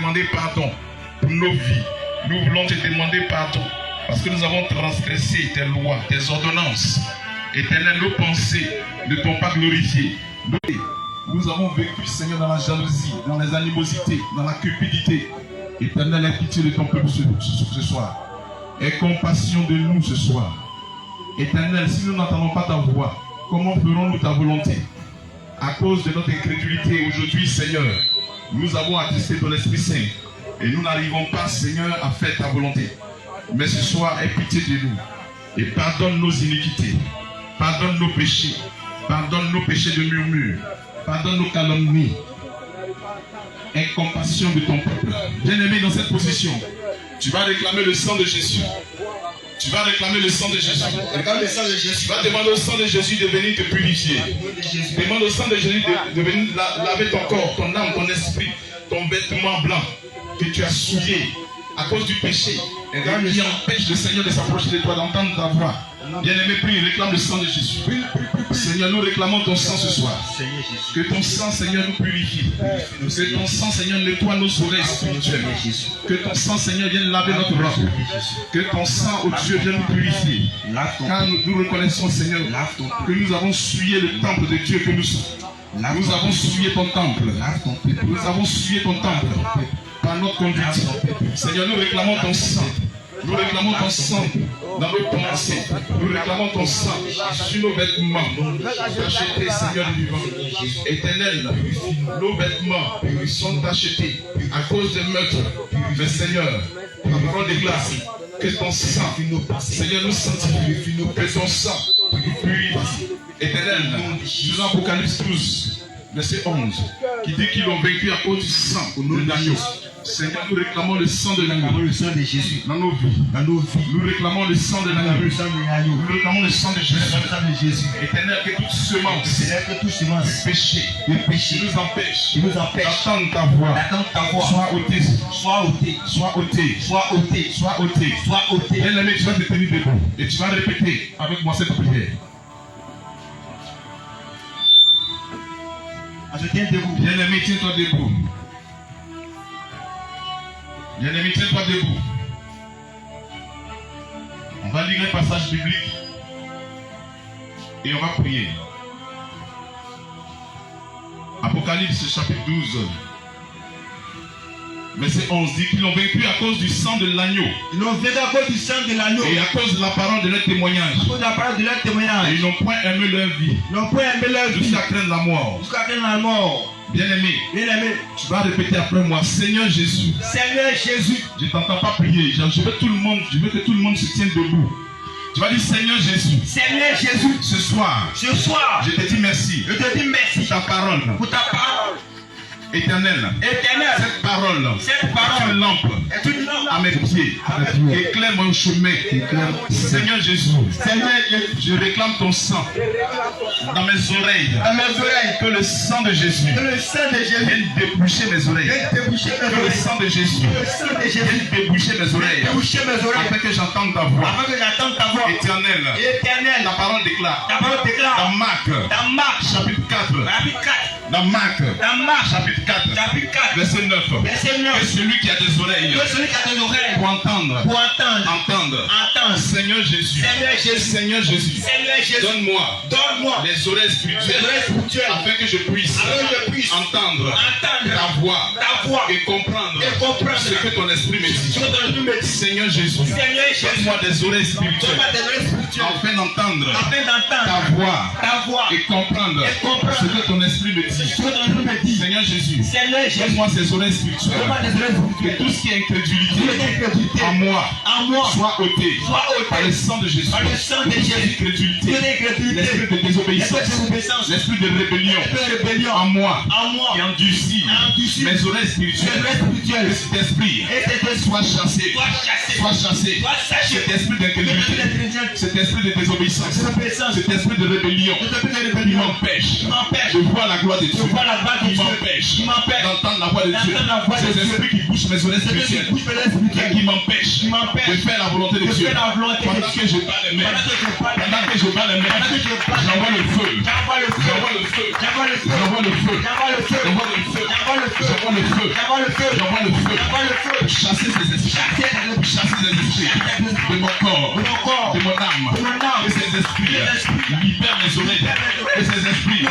demander pardon pour nos vies. Nous voulons te demander pardon parce que nous avons transgressé tes lois, tes ordonnances. Éternel, nos pensées ne t'ont pas glorifié. Nous avons vécu, Seigneur, dans la jalousie, dans les animosités, dans la cupidité. Éternel, aie pitié de ton peuple ce soir. Aie compassion de nous ce soir. Éternel, si nous n'entendons pas ta voix, comment ferons-nous ta volonté? À cause de notre incrédulité aujourd'hui, Seigneur, nous avons attesté ton Esprit Saint et nous n'arrivons pas, Seigneur, à faire ta volonté. Mais ce soir, aie pitié de nous et pardonne nos iniquités, pardonne nos péchés de murmure, pardonne nos calomnies. Aie compassion de ton peuple. Bien-aimé, dans cette position, tu vas réclamer le sang de Jésus. Tu vas réclamer le sang de Jésus. Tu vas demander au sang de Jésus de venir te purifier. Demande au sang de Jésus de venir laver ton corps, ton âme, ton esprit, ton vêtement blanc que tu as souillé à cause du péché et qui empêche le Seigneur de s'approcher de toi, d'entendre ta voix. Bien-aimé, prie, réclame le sang de Jésus. Seigneur, nous réclamons ton sang ce soir. Que ton sang, Seigneur, nous purifie. Que ton sang, Seigneur, nettoie nos oreilles spirituelles. Que ton sang, Seigneur, vienne laver notre robe. Que ton sang, oh Dieu, vienne nous purifier. Car nous reconnaissons, Seigneur, que nous avons souillé le temple de Dieu que nous sommes. Nous avons souillé ton temple. Nous avons souillé ton temple par notre conduite. Seigneur, nous réclamons ton sang. Nous réclamons ton sang dans nos pensées. Nous réclamons ton sang sur nos vêtements. Achetés, Seigneur du vivant. Éternel, nos vêtements sont achetés à cause des meurtres. Mais Seigneur, ta parole déclare que ton sang, Seigneur, nous sanctifie. Que ton sang nous purifie. Éternel, dans Apocalypse 12, verset 11, qui dit qu'ils l'ont vaincu à cause du sang de l'agneau. Seigneur, nous réclamons le sang de l'agneau, le sang de Jésus dans nos vies. Nous réclamons le sang de l'agneau, nous réclamons le sang de Jésus. Éternel, que toute semence du péché nous empêche d'attendre ta voix, soit ôtée. Bien-aimé, tu vas te tenir debout et tu vas répéter avec moi cette prière. Bien-aimé, tiens-toi debout. Bien-aimé, tiens-toi debout. On va lire un passage biblique et on va prier. Apocalypse chapitre 12, verset 11 dit qu'ils l'ont vaincu à cause du sang de l'agneau. Ils l'ont vaincu à cause du sang de l'agneau. Et à cause de la parole de leur témoignage. À cause de la parole de leur témoignage. Et ils n'ont point aimé leur vie. Ils n'ont point aimé leur vie. Jusqu'à craindre la mort. Jusqu'à craindre la mort. Bien-aimé, tu vas répéter après moi, Seigneur Jésus. Seigneur Jésus. Je ne t'entends pas prier. Je veux que tout le monde se tienne debout. Tu vas dire Seigneur Jésus. Seigneur Jésus. Ce soir, je te dis merci. Je te dis merci. Pour ta parole. Pour ta parole. Éternel, cette parole est une lampe à mes pieds. Éclaire mon chemin. Seigneur Jésus, je réclame ton sang dans mes oreilles. Que le sang de Jésus vienne déboucher mes oreilles. Que le sang de Jésus vienne déboucher mes oreilles. Afin que j'entende ta voix. Éternel, ta parole déclare dans Marc chapitre 4. Dans Marc chapitre 4, verset 9. Que celui qui a des oreilles pour entendre. Seigneur Jésus, donne-moi les oreilles spirituelles afin que je puisse entendre ta voix et comprendre ce que ton esprit me dit. Seigneur Jésus, donne-moi des oreilles spirituelles afin d'entendre ta voix et comprendre ce que ton esprit me dit. Seigneur Jésus, donne-moi ces oreilles spirituelles. Que tout ce qui est incrédulité en moi soit ôté par le sang de Jésus. L'incrédulité, l'esprit de désobéissance, l'esprit de rébellion en moi qui endurcit mes oreilles spirituelles. Que cet esprit soit chassé. Cet esprit d'incrédulité cet esprit de désobéissance, cet esprit de rébellion qui m'empêche de voir la gloire de Dieu, qui m'empêche d'entendre la voix de Dieu, ces esprits qui bouchent mes oreilles spirituelles, qui m'empêchent de faire la volonté de Dieu. Pendant que je bats les mains, j'envoie le feu, j'envoie le feu, j'envoie le feu, j'envoie le feu, j'envoie le feu, j'envoie le feu, j'envoie le feu, pour chasser ces esprits, de mon corps, de mon âme, et ces esprits libèrent mes oreilles, et ces esprits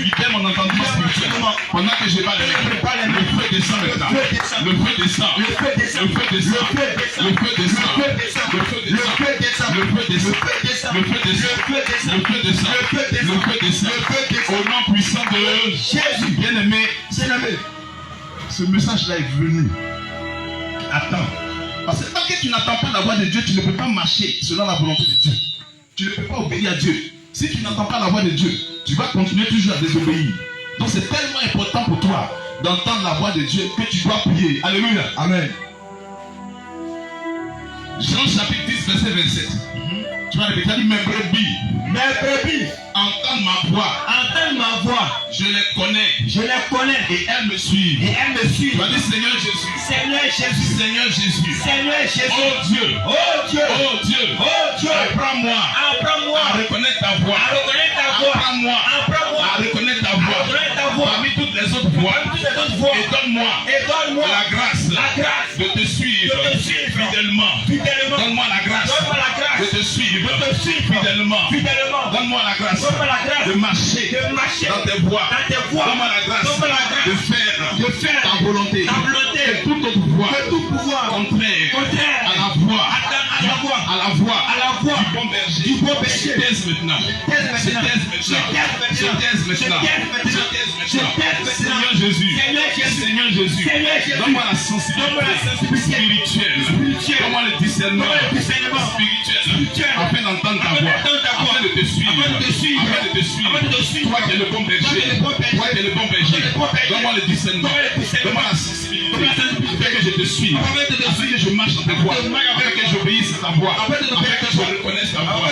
libèrent mon entendement spirituel. Pendant que je bats les mains, le feu descend maintenant, le feu descend, le feu descend, le feu descend, le feu descend, le feu descend, le feu descend, le feu descend, le feu descend, le feu descend, au nom puissant de Jésus. Bien-aimé, ce message-là est venu. Attends. Parce que tant que tu n'attends pas la voix de Dieu, tu ne peux pas marcher selon la volonté de Dieu. Tu ne peux pas obéir à Dieu. Si tu n'entends pas la voix de Dieu, tu vas continuer toujours à désobéir. Donc c'est tellement important pour toi d'entendre la voix de Dieu que tu dois prier. Alléluia. Amen. Jean chapitre 10, verset 27. Tu vas répéter, mes brebis entendent ma voix, je les connais et elles me suivent. Tu vas dire, Seigneur Jésus, oh Dieu, apprends-moi à reconnaître ta voix, apprends-moi à reconnaître ta voix parmi toutes les autres voix, et donne-moi la grâce de te suivre fidèlement. Donne-moi la grâce de te suivre fidèlement. Donne-moi la grâce de marcher dans tes voies. Donne-moi la grâce de faire ta volonté. Et toute autre voie contraire à la voix du bon berger se taise maintenant. Seigneur Jésus, donne-moi la sensibilité spirituelle. Donne-moi le discernement spirituel afin d'entendre ta voix, afin de te suivre. Toi qui es le bon berger, donne-moi le discernement, donne-moi la sensibilité afin que je te suive, afin que je marche dans ta voie, afin que j'obéisse à ta voix, afin que je reconnaisse ta voix.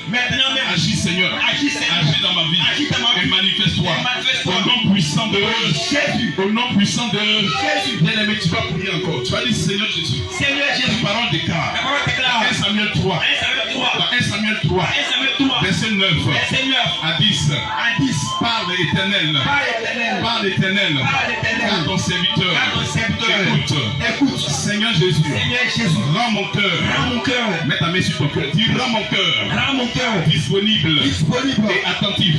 Maintenant, agis Seigneur, agis dans ma vie et manifeste-toi au nom puissant de Jésus. Au nom puissant de Jésus. Bien-aimé, tu vas prier encore. Tu vas dire Seigneur Jésus. La parole déclare. 1 Samuel 3. Dans 1 Samuel 3. Verset 9 à 10. Parle Éternel. Car ton serviteur. Écoute. Seigneur Jésus. Rends mon cœur. Mets ta main sur ton cœur. Dis rends mon cœur. Disponible et attentif.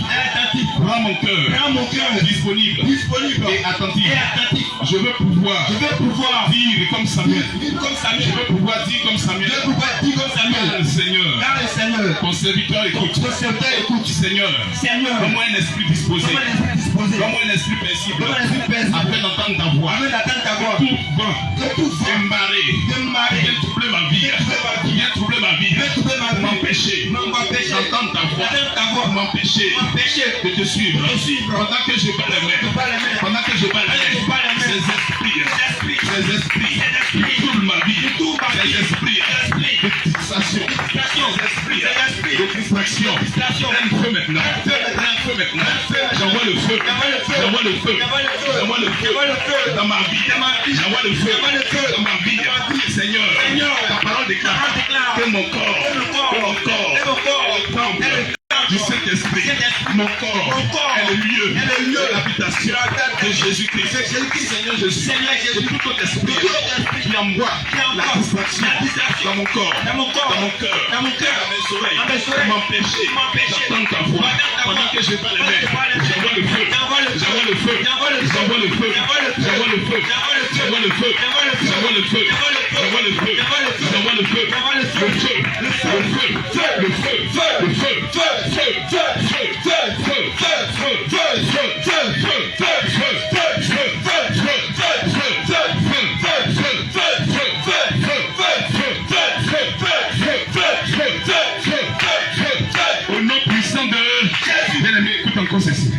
Rends mon cœur. Disponible et attentif. Je veux pouvoir dire comme Samuel. Je veux pouvoir dire comme Samuel. Car le Seigneur, ton serviteur écoute. Seigneur, donne-moi un esprit disposé. Donne-moi un esprit paisible. Afin d'entendre ta voix. Tout vent et marée qui vient troubler ma vie. Pour m'empêcher d'entendre ta voix. Pour m'empêcher de te suivre. Pendant que je bats les mains. Ces esprits qui tournent ma vie. Ces esprits de distraction. De distraction. Un feu maintenant. J'envoie le feu dans ma vie. J'envoie le feu dans ma vie. Seigneur, ta parole déclare que mon corps est le temple du Saint-Esprit. Mon corps est le lieu de l'habitation de Jésus-Christ. Seigneur Jésus, de tout autre esprit qui envoie la distraction dans mon corps, dans mon cœur, dans mes oreilles, pour m'empêcher d'entendre ta voix. Pendant que je bats les mains, j'envoie le feu. Au nom puissant de Jésus. Bien-aimé, écoute encore ceci.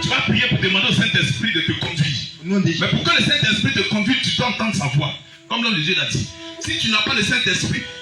Tu vas prier pour demander au Saint-Esprit de te conduire. Mais pour que le Saint-Esprit te conduise, tu dois entendre sa voix. Comme l'homme de Dieu l'a dit. Si tu n'as pas le Saint-Esprit,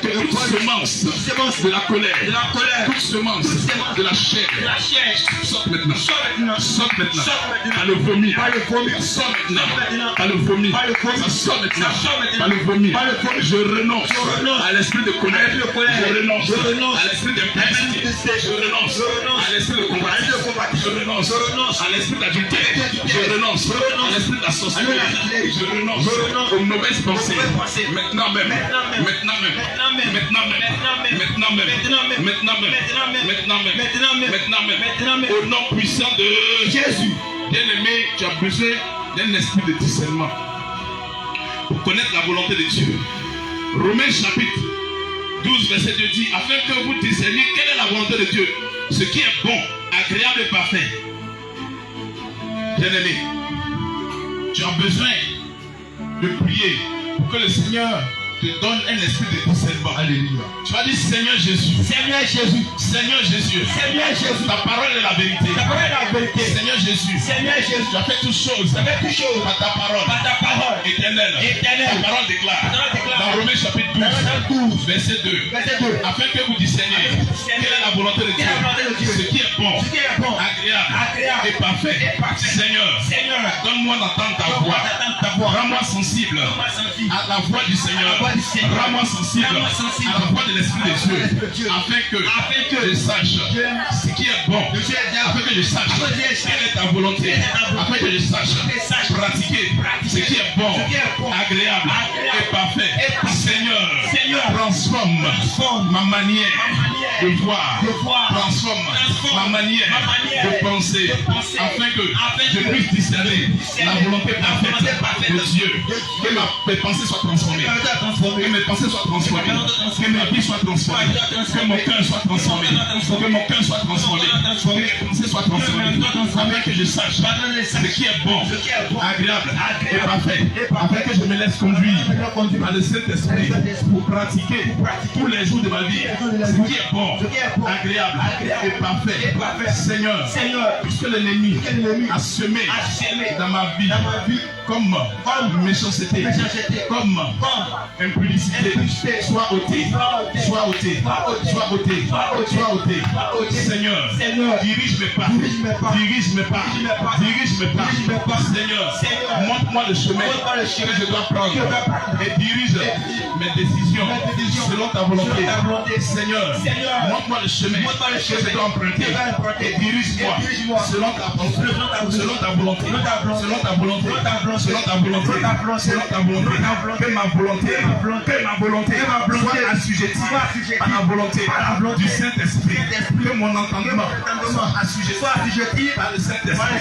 que toute semence de la colère, toute semence de la chair, sorte maintenant. Sorte maintenant. Par le vomi. Sort maintenant. Par le vomi. Ça sort maintenant. Par le vomi. Je renonce à l'esprit de colère. Je renonce à l'esprit d'impudicité. Je renonce à l'esprit de combat. Je renonce à l'esprit d'adultère. Je renonce à l'esprit de la sorcellerie. Je renonce aux mauvaises pensées. Maintenant même. Maintenant même. Maintenant même. Maintenant même. Maintenant même. Maintenant même. Au nom puissant de Jésus. Bien-aimé, tu as besoin d'un esprit de discernement pour connaître la volonté de Dieu. Romains chapitre 12, verset 2 dit, afin que vous discerniez quelle est la volonté de Dieu, ce qui est bon, agréable et parfait. Bien-aimé, tu as besoin de prier pour que le Seigneur te donne un esprit de discernement. Alléluia. Tu vas dire Seigneur Jésus. Seigneur Jésus. Seigneur Jésus. Seigneur Jésus. Ta parole est la vérité. Ta parole est la vérité. Seigneur Jésus. Seigneur Jésus. Tu as fait toutes choses. Tu as fait toutes choses par ta parole. Par ta parole. Éternelle. Éternelle. Ta parole déclare. Dans Romains chapitre 12, verset 2. Afin que vous discerniez quelle est la volonté de Dieu. Ce qui est bon, agréable et parfait. Seigneur, donne-moi d'entendre ta voix. Rends-moi sensible à la voix du Seigneur. Rends-moi sensible à la voix de l'Esprit de Dieu, afin que je sache ce qui est bon, afin que je sache quelle est ta volonté, afin que je sache pratiquer ce qui est bon, agréable et parfait. Seigneur, transforme ma manière de voir, transforme ma manière de penser, afin que je puisse discerner la volonté parfaite de Dieu, que mes pensées soient transformées. Que mes pensées soient transformées, que ma vie soit transformée, que mon cœur soit transformé, que mon cœur soit transformé, que mes pensées soient transformées, afin que je sache ce qui est bon, agréable et parfait, afin que je me laisse conduire par le Saint-Esprit pour pratiquer tous les jours de ma vie ce qui est bon, agréable et parfait. Seigneur, puisque l'ennemi a semé dans ma vie comme méchanceté, comme impudicité, soit ôté. Seigneur, dirige mes pas. Seigneur, montre-moi le chemin que je dois prendre et dirige mes décisions selon ta volonté. Seigneur, montre-moi le chemin que je dois emprunter et dirige-moi selon ta volonté. Que ma volonté soit assujettie à la volonté du Saint-Esprit. Que mon entendement soit assujetti par le Saint-Esprit,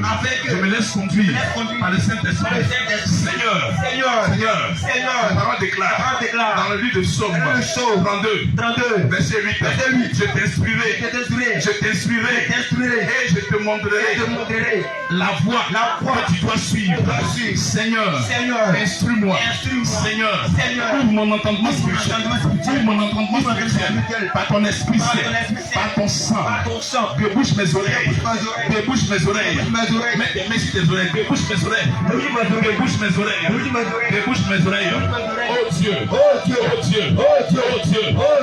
afin que je me laisse conduire par le Saint-Esprit. Seigneur, la parole déclare dans le livre de Psaume 32, verset 8, je t'instruirai et je te montrerai la voie que tu dois suivre. Seigneur, instruis-moi. Seigneur, ouvre mon entendement spirituel. Par ton esprit, par ton sang. Débouche mes oreilles. Mets tes mains sur tes oreilles. Débouche mes oreilles. Oh Dieu.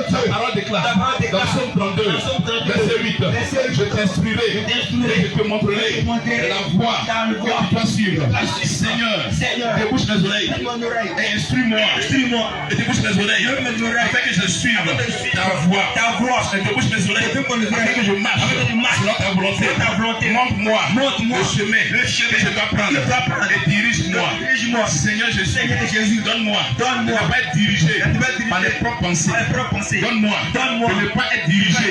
Ta parole déclare dans Psaume 32, verset 8. Je t'instruirai et je te montrerai la voie que tu dois suivre. Seigneur, débouche mes oreilles et instruis-moi et débouche mes oreilles afin que je suive ta voie. Et débouche mes oreilles afin que je marche selon ta volonté. Montre-moi le chemin que je dois prendre et dirige-moi. Seigneur Jésus, donne-moi de ne pas être dirigé par mes propres pensées. Donne-moi de ne pas être dirigé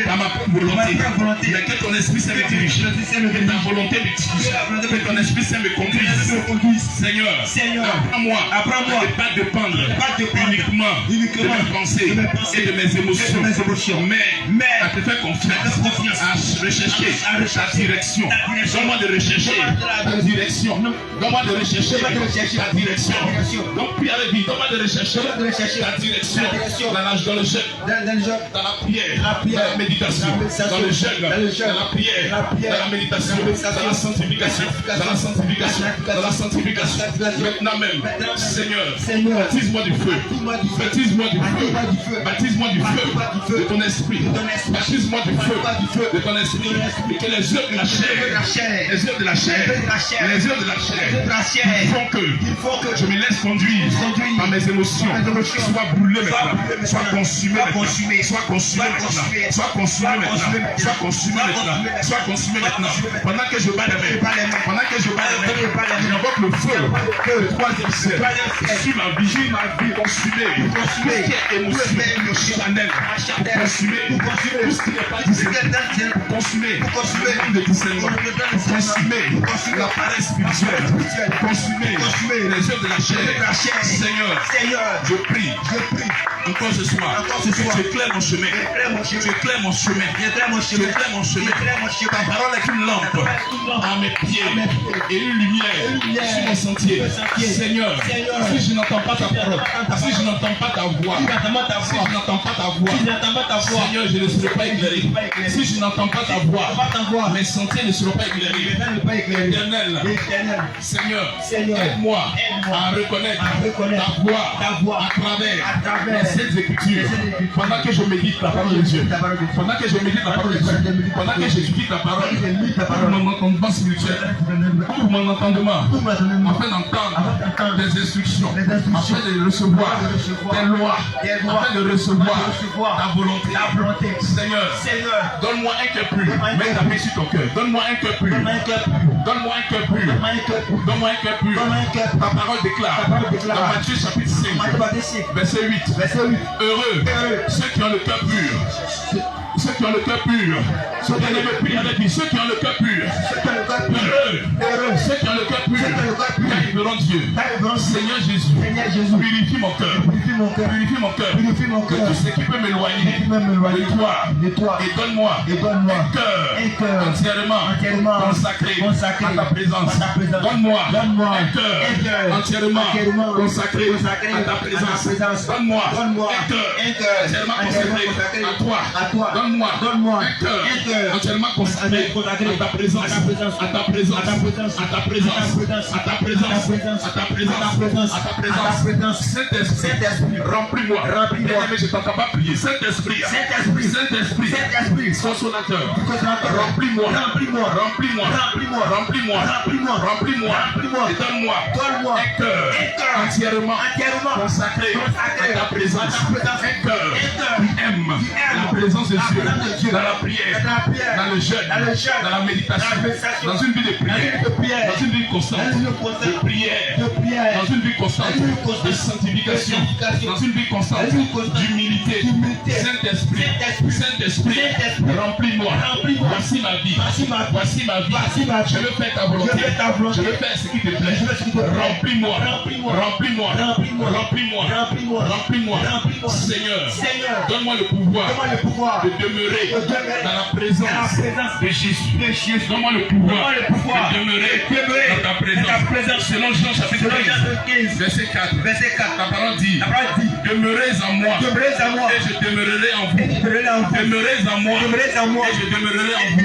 par ma propre volonté, mais que ton esprit saint me dirige, que ta volonté me dirige, que ton esprit saint me conduise. Seigneur, apprends-moi à ne pas dépendre uniquement de mes pensées et de mes émotions, mais à te faire confiance, à rechercher ta direction. Donne-moi de rechercher ta direction. Donc, puis avec dit, demande de rechercher la direction, la nage dans le jeûne, dans la prière, dans la méditation, dans le jeûne, dans la prière, dans la méditation, dans la sanctification, dans la sanctification, dans la sanctification. Maintenant même, Seigneur, baptise-moi du feu, baptise-moi du feu, baptise-moi du feu de ton esprit, baptise-moi du feu de ton esprit, et que les œuvres de la chair, les œuvres de la chair, les œuvres de la chair, font que je me laisse conduire par mes émotions, soient brûlées maintenant, soient consumées maintenant, soient consumées maintenant, soient consumées maintenant, soient consumées maintenant, soient consumées maintenant. Pendant que je bats les mains, pendant que je bats les mains, j'invoque le feu, le troisième ciel, sur ma vie, consumée, tout ce qui est émotion, charnel, consumé, tout ce qui n'est pas discernement, consumé, le monde de discernement, consumé, la paresse spirituelle, consumé, les œuvres de la chair. Seigneur, je prie, encore ce soir, j'éclaire mon chemin, j'éclaire mon chemin, ta parole est une lampe à mes pieds et une lumière sur mon sentier. Seigneur, si je n'entends pas ta parole, si je n'entends pas ta voix, si je n'entends pas ta voix, Seigneur, je ne serai pas éclairé. Si je n'entends pas ta voix, mes sentiers ne seront pas éclairés. Éternel, Seigneur, aide-moi à reconnaître ta voix à travers ces écritures. Pendant que je médite la parole de Dieu, pendant que je médite la parole de Dieu, pendant que j'écris ta parole, ouvre mon entendement spirituel, ouvre mon entendement, afin d'entendre des instructions, afin de recevoir des lois, afin de recevoir ta volonté. Seigneur, donne-moi un cœur pur, mets ta main sur ton cœur, donne-moi un cœur pur, donne-moi un cœur pur, donne-moi un cœur pur. Ta parole déclare, dans Matthieu chapitre 5, verset 8, heureux ceux qui ont le cœur pur. Ceux qui ont le cœur pur, ceux qui ont le cœur pur, heureux, ceux qui ont le cœur pur, car ils verront Dieu. Seigneur Jésus, purifie mon cœur, purifie mon cœur, de tout ce qui peut m'éloigner de toi, et donne-moi un cœur entièrement consacré à ta présence. Donne-moi un cœur entièrement consacré à ta présence. Donne-moi un cœur entièrement consacré à toi. Donne-moi un cœur entièrement consacré à ta présence, à ta présence, à ta présence, à ta présence, à ta présence, à ta présence. Saint-Esprit, remplis-moi. Bien-aimé, je t'entends pas prier. Saint-Esprit, consolateur, remplis-moi, et donne-moi un cœur entièrement consacré à ta présence. Un cœur qui aime la présence de Dieu, dans la prière, dans le jeûne, dans la méditation, dans une vie de prière, dans une vie constante de prière, dans une vie constante de sanctification, dans une vie constante d'humilité. Saint-Esprit, remplis-moi. Voici ma vie. Je veux faire ta volonté. Je veux faire ce qui te plaît. Remplis-moi. Seigneur, donne-moi le pouvoir de demeurer dans la présence de Jésus. Donne-moi le pouvoir de demeurer dans ta présence. Selon Jean chapitre 15, verset 4. Ta parole dit, demeurez en moi et je demeurerai en vous. Demeurez en moi et je demeurerai en vous.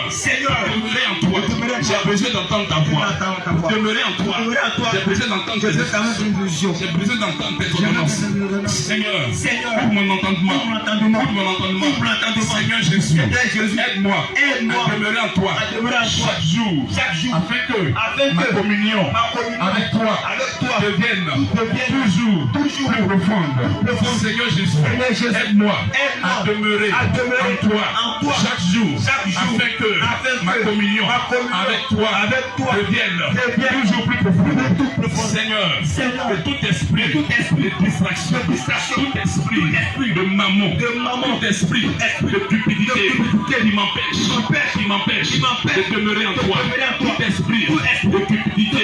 Seigneur, demeurez en toi. J'ai besoin d'entendre ta voix. Demeurer en toi. J'ai besoin d'entendre tes instructions. J'ai besoin d'entendre tes ordonnances. Seigneur, ouvre mon entendement. Seigneur Jésus, aide-moi à demeurer en toi chaque jour, afin que ma communion avec toi devienne toujours plus profonde. Seigneur Jésus, aide-moi à demeurer en toi chaque jour, afin que ma communion avec toi devienne toujours plus profonde. Seigneur, que tout esprit de distraction, tout esprit de mammon, tout esprit de cupidité qui m'empêche de demeurer en toi, tout esprit de cupidité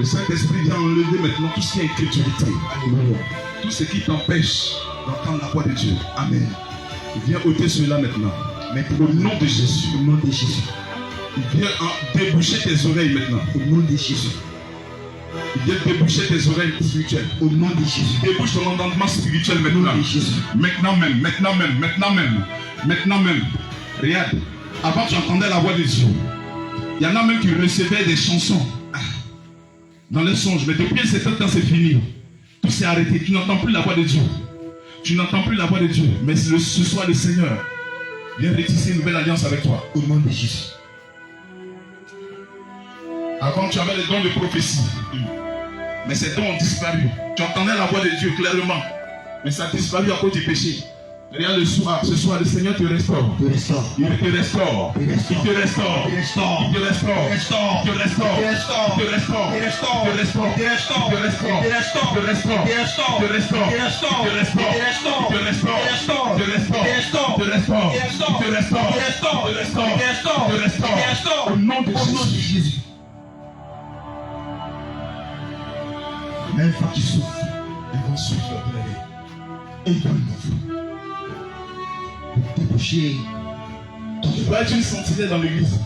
Le Saint-Esprit vient enlever maintenant tout ce qui est incrédulité. Alléluia. Tout ce qui t'empêche d'entendre la voix de Dieu. Amen. Il vient ôter cela maintenant. Maintenant, Au nom de Jésus. au nom de Jésus. Il vient déboucher tes oreilles maintenant. Au nom de Jésus. Il vient déboucher tes oreilles spirituelles. Au nom de Jésus. Débouche ton entendement spirituel Au nom maintenant. de Jésus. Maintenant même, maintenant même, maintenant même, maintenant même. Regarde, avant tu entendais la voix de Dieu. Il y en a même qui recevaient des chansons dans les songes, mais depuis un certain temps c'est fini. Tout s'est arrêté, tu n'entends plus la voix de Dieu. Tu n'entends plus la voix de Dieu, mais ce soir le Seigneur vient rétisser une nouvelle alliance avec toi. Au nom de Jésus. Avant tu avais les dons de prophétie, mais ces dons ont disparu. Tu entendais la voix de Dieu clairement, mais ça a disparu à cause du péché. Regarde ce soir le Seigneur te restaure. Tu restaures. Il te restaure. Il te restaure. Il restaure. Il te restaure. Il restaure. Il te restaure. Il restaure. Il te restaure. Il restaure. Il te restaure. Il restaure. Il te restaure. Il restaure. Il te restaure. Il restaure. Il te restaure. Il restaure. Il te restaure. Il restaure. Il te restaure. Il restaure. Il te restaure. Il restaure. Il te restaure. Il restaure. Il te restaure. Il restaure. Il te restaure. Il restaure. Il te restaure. Il restaure. Au nom de Au nom de Jésus. Jésus. Même quand tu souffres, Un vent souffle de la vie. un vent nouveau. Pour déboucher ton Tu dois être une sentinelle dans l'église.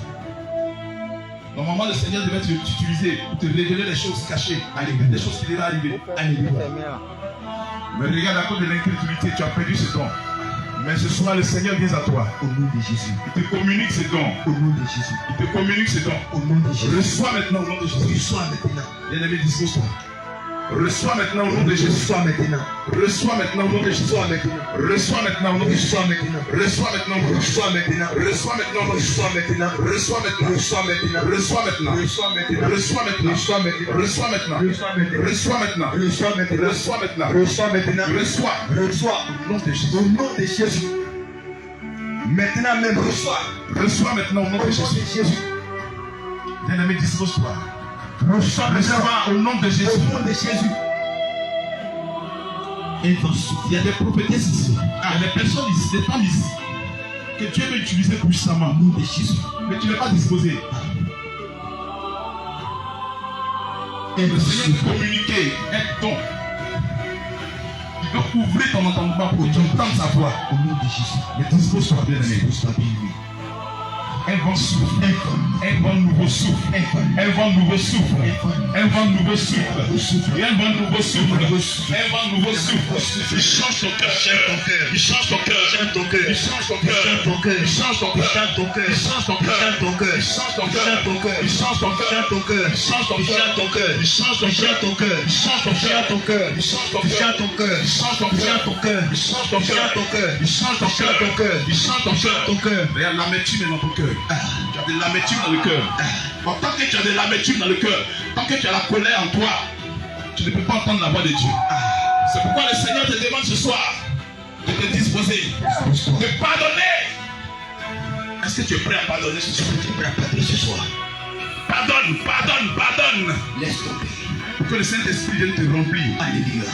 Normalement, le Seigneur devait t'utiliser pour te révéler les choses cachées, des choses qui devaient arriver. Alléluia. Mais regarde, à cause de l'incrédulité, tu as perdu ce don. Mais ce soir, le Seigneur vient à toi. Au nom de Jésus. Il te communique ce don. Au nom de Jésus. Il te communique ce don. Au nom de Jésus. Reçois maintenant au nom de Jésus. Reçois maintenant. Bien-aimé, dispose-toi. Reçois maintenant au nom de Jésus. Reçois maintenant. Reçois maintenant au nom de Jésus. Reçois maintenant. Reçois maintenant au nom de Jésus. Reçois maintenant. Reçois maintenant au nom de Jésus. Reçois maintenant. Reçois maintenant au nom de Jésus. Reçois maintenant. Reçois maintenant. Reçois maintenant. Reçois maintenant. Reçois maintenant. Reçois maintenant. Reçois maintenant. Reçois maintenant. Reçois maintenant. Reçois maintenant. Reçois maintenant. Reçois maintenant. Reçois maintenant. Reçois. Reçois. Au nom de Jésus. Au nom de Jésus. Maintenant même reçois. Reçois maintenant au nom Au de nom de Jésus. Jésus. Bien-aimé, dispose-toi. Reçois maintenant. Reçois au nom de Jésus. Au nom de Jésus. Il y a des prophétesses ici. Il y a des personnes ici, des femmes ici, que Dieu veut utiliser puissamment. Au nom de Jésus. Mais tu n'es pas disposé. Et Le Seigneur veut communiquer un don. Il veut ouvrir ton entendement pour que tu entendes sa voix. Au nom de Jésus. Mais dispose-toi, bien-aimé. Reçois bien-aimé. Un vent souffle. Un vent nouveau souffle. Un vent nouveau souffle. Un vent nouveau souffle. Un vent nouveau souffle. Un vent nouveau souffle. Il change ton cœur. Il change ton cœur. Il change ton cœur. Il change ton cœur. Il change ton cœur. Il change ton cœur. Il change ton cœur. Il change ton cœur. Il change ton cœur. Il change ton cœur. Il change ton cœur. Il change ton cœur. Il change ton cœur. Il change ton cœur. Il change ton cœur. Il change ton cœur. Regarde, l'amertume est dans ton cœur. Tu as de l'amertume dans le cœur. Tant que tu as de l'amertume dans le cœur, tant que tu as la colère en toi, tu ne peux pas entendre la voix de Dieu. C'est pourquoi le Seigneur te demande ce soir de te disposer, de pardonner. Est-ce que tu es prêt à pardonner ce soir? Tu es prêt à pardonner ce soir. Pardonne, pardonne, pardonne. Laisse tomber. Pour que le Saint-Esprit vienne te remplir. Alléluia.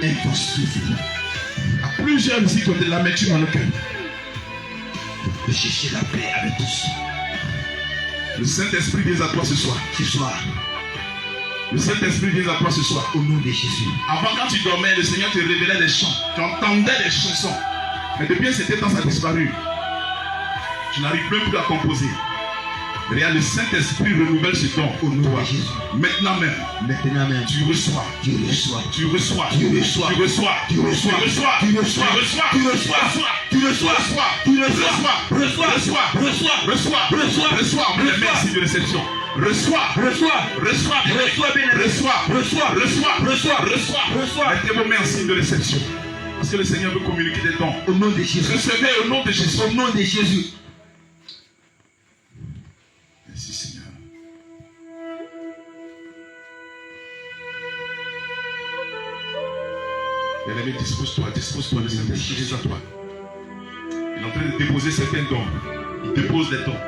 Un vent souffle. À plusieurs ici qui ont de l'amertume dans le cœur. De chercher la paix avec tous. Le Saint-Esprit vient à toi ce soir. Ce soir. Le Saint-Esprit vient à toi ce soir. Au nom de Jésus. Avant, quand tu dormais, le Seigneur te révélait des chants. Tu entendais des chansons. Mais depuis un certain temps, ça a disparu. Tu n'arrives même plus à composer. Regarde, le Saint-Esprit renouvelle ce don Au nom toi. de Jésus. Maintenant même, Maintenant même. tu reçois. Tu reçois. Tu reçois. Tu reçois. Tu reçois. Tu reçois. Tu reçois. Tu reçois. Tu reçois. Tu reçois. Tu reçois. Tu reçois. Reçois. Reçois. Reçois. Reçois. Reçois. Reçois. Reçois. Merci de réception. Reçois. Reçois. Reçois. Reçois bien. Reçois. Reçois. Reçois. Reçois. Reçois. Reçois. Mettez vos mains en signe de réception. Parce que le Seigneur veut communiquer des dons. Au nom de Jésus. Recevez au nom de Jésus. Au nom de Jésus. Merci Seigneur. Bien-aimé, dispose-toi, le Saint-Esprit est à toi. Il est en train de déposer certains dons. Il dépose des dons.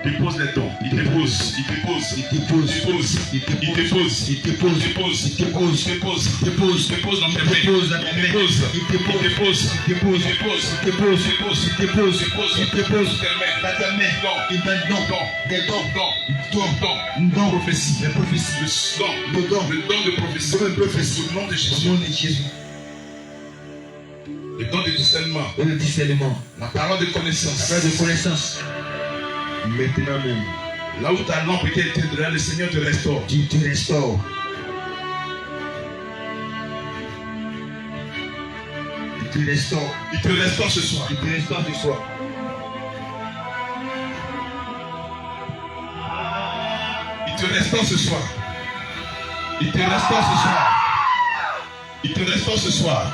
Il Il pose les dons. Il dépose. Il dépose. Il dépose. Il dépose. Il dépose. Il dépose. Il dépose. Il dépose. Il dépose. Il dépose. Il dépose dans tes mains. Il dépose. Il dépose. Il dépose. Il dépose. Il dépose. Il dépose. Il dépose. Il dépose. Il dépose. Dans tes mains. Il donne des dons. Don. Prophétie. Les prophéties. Le don de prophétie. Au nom de Jésus. Le don de discernement. Le discernement. La parole de connaissance. La parole de connaissance. Maintenant même. Là où ta lampe était éteinte, le Seigneur te restaure. Tu te restaures. Il te restaure. Il te restaure ce soir. Il te restaure ce soir. Il te restaure ce soir. Il te restaure ce soir. Il te restaure ce soir.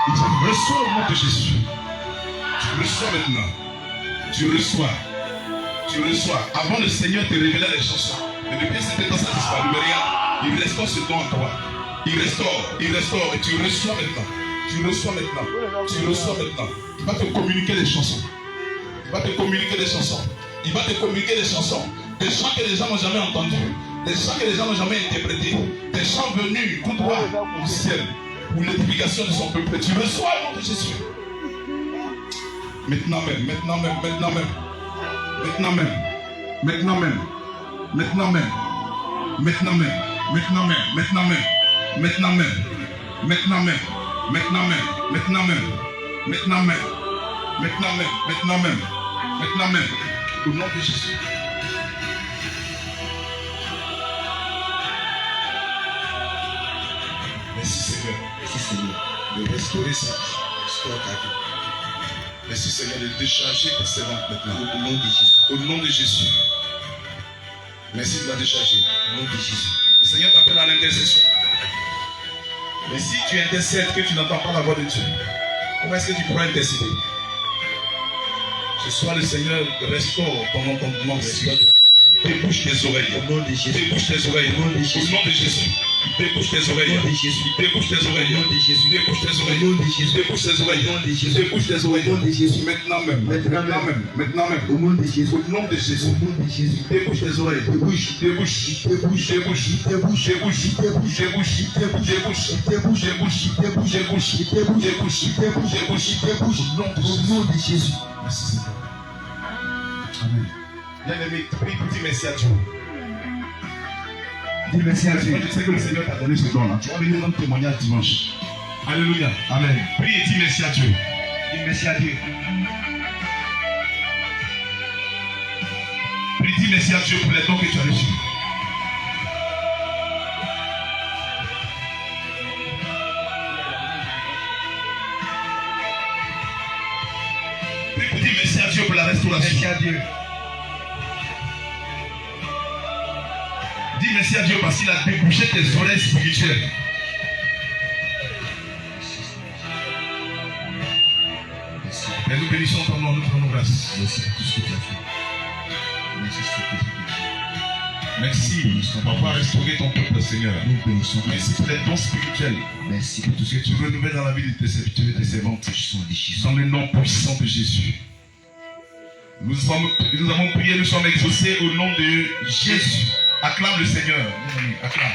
Il te reçoit au nom de Jésus. Tu reçois maintenant. Tu reçois. Tu reçois. Avant le Seigneur te révélait les chansons. Mais depuis c'était temps ça disparu. Mais regarde, il restaure ce don en toi. Il restaure. Et tu reçois maintenant. Tu reçois maintenant. Tu reçois maintenant. Il va te communiquer les chansons. Il va te communiquer les chansons. Il va te communiquer les chansons. Des chants que les gens n'ont jamais entendus. Des chants que les gens n'ont jamais interprétés. Des chants venus tout droit au ciel. Pour l'édification de son peuple. Tu reçois au nom de Jésus. Maintenant même. Maintenant même. Maintenant même. Maintenant même. Maintenant même. Maintenant même. Maintenant même. Maintenant même. Maintenant même. Maintenant même. Maintenant même. Maintenant même. Maintenant même. Maintenant même. Maintenant même. Maintenant même. Maintenant même. Au nom de Jésus. Merci Seigneur. Merci Seigneur. De restaurer sa vie. Restaure ta vie. Merci Seigneur de décharger ta servante maintenant. Au nom de Jésus. Au nom de Jésus. Merci de la décharger. Au nom de Jésus. Le Seigneur t'appelle à l'intercession. Mais si tu intercèdes que tu n'entends pas la voix de Dieu, comment est-ce que tu pourras intercéder? Ce soir, le Seigneur restaure ton entendement. Débouche tes oreilles. Au nom de Jésus. Débouche tes oreilles. Au nom de Jésus. Au nom de Jésus. Débouche tes oreilles. Au nom de Jésus. Débouche tes oreilles. Au nom de Jésus. Débouche tes Au oreilles. nom de Jésus. Débouche tes oreilles. Au nom de Jésus. Débouche tes oreilles. Au nom de Jésus. Maintenant même. Maintenant Maintenant même. même. Maintenant même. Au nom de Jésus. Au nom de Jésus. Au nom de Jésus. Débouche tes oreilles. Débouche. Débouche. Débouche. Débouche. Débouche. Débouche. Débouche. Débouche. Débouche. Débouche. Débouche. Débouche. Débouche. Débouche. Débouche. Débouche. Débouche. Débouche. Débouche. Au nom de Au Jésus. nom de Jésus. Merci Seigneur. Amen. Bien-aimé, prie pour dire merci à Dieu. Dis merci à Dieu. Je sais que le Seigneur t'a donné ce don-là. Tu vas venir dans le témoignage dimanche. Alléluia. Amen. Prie et dis merci à Dieu. Dis merci à Dieu. Prie et dis merci à Dieu pour les dons que tu as reçus. Prie pour dire merci à Dieu pour la restauration. Merci à Dieu. Dis merci à Dieu parce qu'il a débouché tes oreilles spirituelles. Et nous bénissons ton nom, nous te rendons grâce. Merci pour tout ce que tu as fait. Merci pour ce que tu as fait. Merci pour avoir restauré ton peuple, Seigneur. Nous bénissons. Merci pour les dons spirituels Merci pour tout ce que tu renouvelles dans la vie de tes serviteurs et tes servantes. que Dans le nom puissant de Jésus. Nous avons prié, nous sommes exaucés au nom de Jésus. Acclame le Seigneur. Acclame.